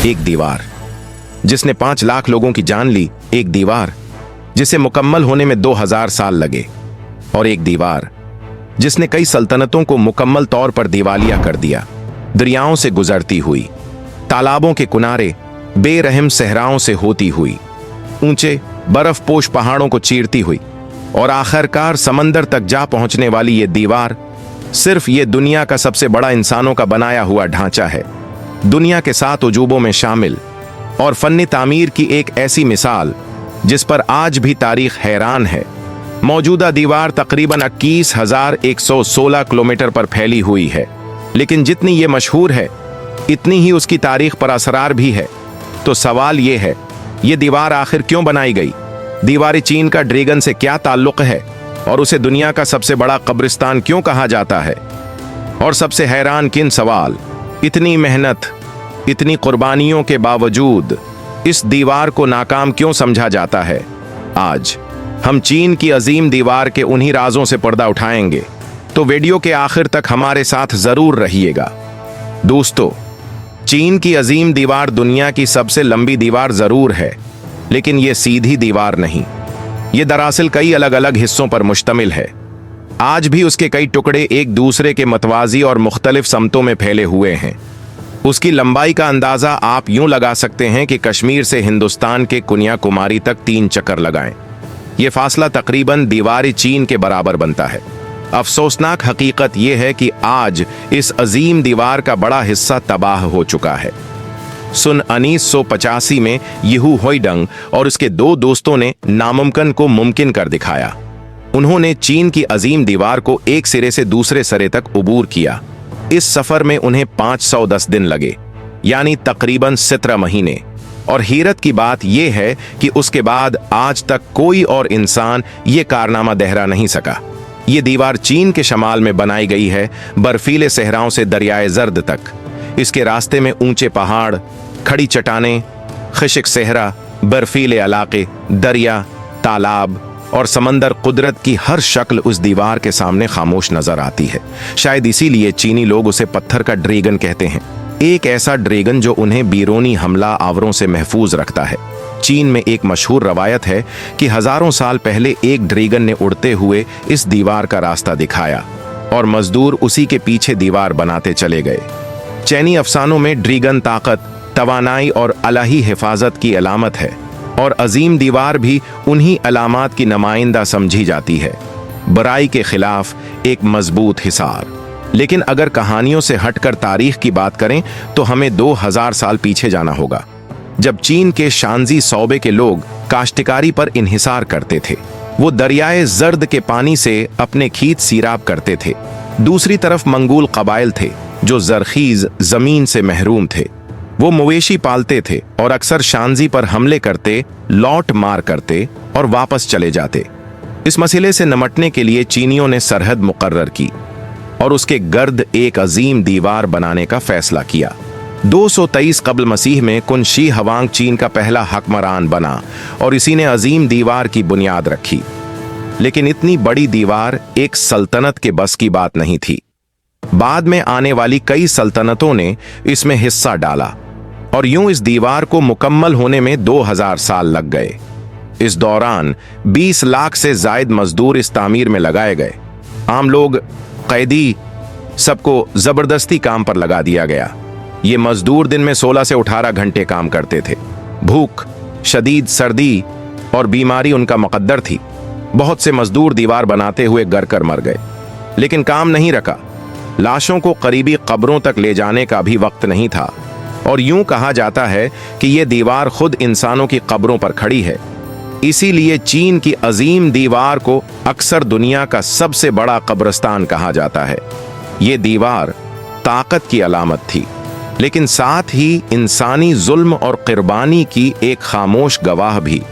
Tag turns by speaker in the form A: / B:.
A: एक दीवार जिसने 5 लाख लोगों की जान ली, एक दीवार जिसे मुकम्मल होने में 2000 साल लगे, और एक दीवार जिसने कई सल्तनतों को मुकम्मल तौर पर दिवालिया कर दिया। दरियाओं से गुजरती हुई, तालाबों के किनारे बेरहम सहराओं से होती हुई, ऊंचे बर्फपोश पहाड़ों को चीरती हुई और आखिरकार समंदर तक जा पहुंचने वाली ये दीवार सिर्फ ये दुनिया का सबसे बड़ा इंसानों का बनाया हुआ ढांचा है। दुनिया के 7 उजूबों में शामिल और फन्नी तामीर की एक ऐसी मिसाल जिस पर आज भी तारीख हैरान है। मौजूदा दीवार तकरीबन 21,116 किलोमीटर पर फैली हुई है, लेकिन जितनी ये मशहूर है इतनी ही उसकी तारीख पर असरार भी है। तो सवाल ये है, ये दीवार आखिर क्यों बनाई गई? दीवार चीन का ड्रैगन से क्या ताल्लुक है और उसे दुनिया का सबसे बड़ा कब्रिस्तान क्यों कहा जाता है? और सबसे हैरान किन सवाल, इतनी मेहनत, इतनी कुर्बानियों के बावजूद इस दीवार को नाकाम क्यों समझा जाता है? आज हम चीन की अजीम दीवार के उन्हीं राजों से पर्दा उठाएंगे, तो वीडियो के आखिर तक हमारे साथ जरूर रहिएगा। दोस्तों, चीन की अजीम दीवार दुनिया की सबसे लंबी दीवार जरूर है, लेकिन यह सीधी दीवार नहीं। यह दरअसल कई अलग अलग हिस्सों पर मुश्तमिल है। आज भी उसके कई टुकड़े एक दूसरे के मतवाजी और मुख्तलिफ समतों में फैले हुए हैं। उसकी लंबाई का अंदाजा आप यूं लगा सकते हैं कि कश्मीर से हिंदुस्तान के कन्याकुमारी तक 3 चक्कर लगाएं। यह फासला तकरीबन दीवार चीन के बराबर बनता है। अफसोसनाक हकीकत यह है कि आज इस अजीम दीवार का बड़ा हिस्सा तबाह हो चुका है। सन 1985 में यीहू होइडंग और उसके 2 दोस्तों ने नामुमकिन को मुमकिन कर दिखाया। उन्होंने चीन की अजीम दीवार को एक सिरे से दूसरे सिरे तक उबूर किया। इस सफर में उन्हें 510 दिन लगे, यानी तकरीबन 17 महीने। और हैरत की बात यह है कि उसके बाद आज तक कोई और इंसान ये कारनामा दोहरा नहीं सका। ये दीवार चीन के शमाल में बनाई गई है, बर्फीले सहराओं से दरियाए जर्द तक। इसके रास्ते में ऊंचे पहाड़, खड़ी चट्टानें, खिशक सहरा, बर्फीले इलाके, दरिया, तालाब और समंदर, कुदरत की हर शक्ल उस दीवार के सामने खामोश नजर आती है। शायद इसीलिए चीनी लोग उसे पत्थर का ड्रैगन कहते हैं, एक ऐसा ड्रैगन जो उन्हें बीरोनी हमला आवरों से महफूज रखता है। चीन में एक मशहूर रवायत है कि हजारों साल पहले एक ड्रैगन ने उड़ते हुए इस दीवार का रास्ता दिखाया और मजदूर उसी के पीछे दीवार बनाते चले गए। चीनी अफसानों में ड्रैगन ताकत, तवानाई और अलाही हिफाजत की अलामत है, और अजीम दीवार भी उन्हीं अलामात की नुमाइंदा समझी जाती है। बुराई के खिलाफ एक मजबूत हिसार। लेकिन अगर कहानियों से हटकर तारीख की बात करें तो हमें 2000 साल पीछे जाना होगा, जब चीन के शांजी सौबे के लोग काश्तकारी पर इन्हिसार करते थे। वो दरियाए जर्द के पानी से अपने खेत सीराब करते थे। दूसरी तरफ मंगोल कबाइल थे जो जरखीज जमीन से महरूम थे। वो मवेशी पालते थे और अक्सर शांजी पर हमले करते, लौट मार करते और वापस चले जाते। इस मसले से निपटने के लिए चीनियों ने सरहद मुकर्रर की और उसके गर्द एक अजीम दीवार बनाने का फैसला किया। 223 कबल मसीह में कुन शी हवांग चीन का पहला हुक्मरान बना और इसी ने अजीम दीवार की बुनियाद रखी। लेकिन इतनी बड़ी दीवार एक सल्तनत के बस की बात नहीं थी। बाद में आने वाली कई सल्तनतों ने इसमें हिस्सा डाला और यूं इस दीवार को मुकम्मल होने में 2000 साल लग गए। इस दौरान 20 लाख से जायद मजदूर इस तामीर में लगाए गए। आम लोग, कैदी, सबको जबरदस्ती काम पर लगा दिया गया। ये मजदूर दिन में 16 से 18 घंटे काम करते थे। भूख, शदीद सर्दी और बीमारी उनका मुकद्दर थी। बहुत से मजदूर दीवार बनाते हुए गर मर गए। लेकिन काम नहीं रखा। लाशों को करीबी कब्रों तक ले जाने का भी वक्त नहीं था, और यूं कहा जाता है कि यह दीवार खुद इंसानों की कब्रों पर खड़ी है। इसीलिए चीन की अजीम दीवार को अक्सर दुनिया का सबसे बड़ा कब्रिस्तान कहा जाता है। यह दीवार ताकत की अलामत थी, लेकिन साथ ही इंसानी जुल्म और कुर्बानी की एक खामोश गवाह भी।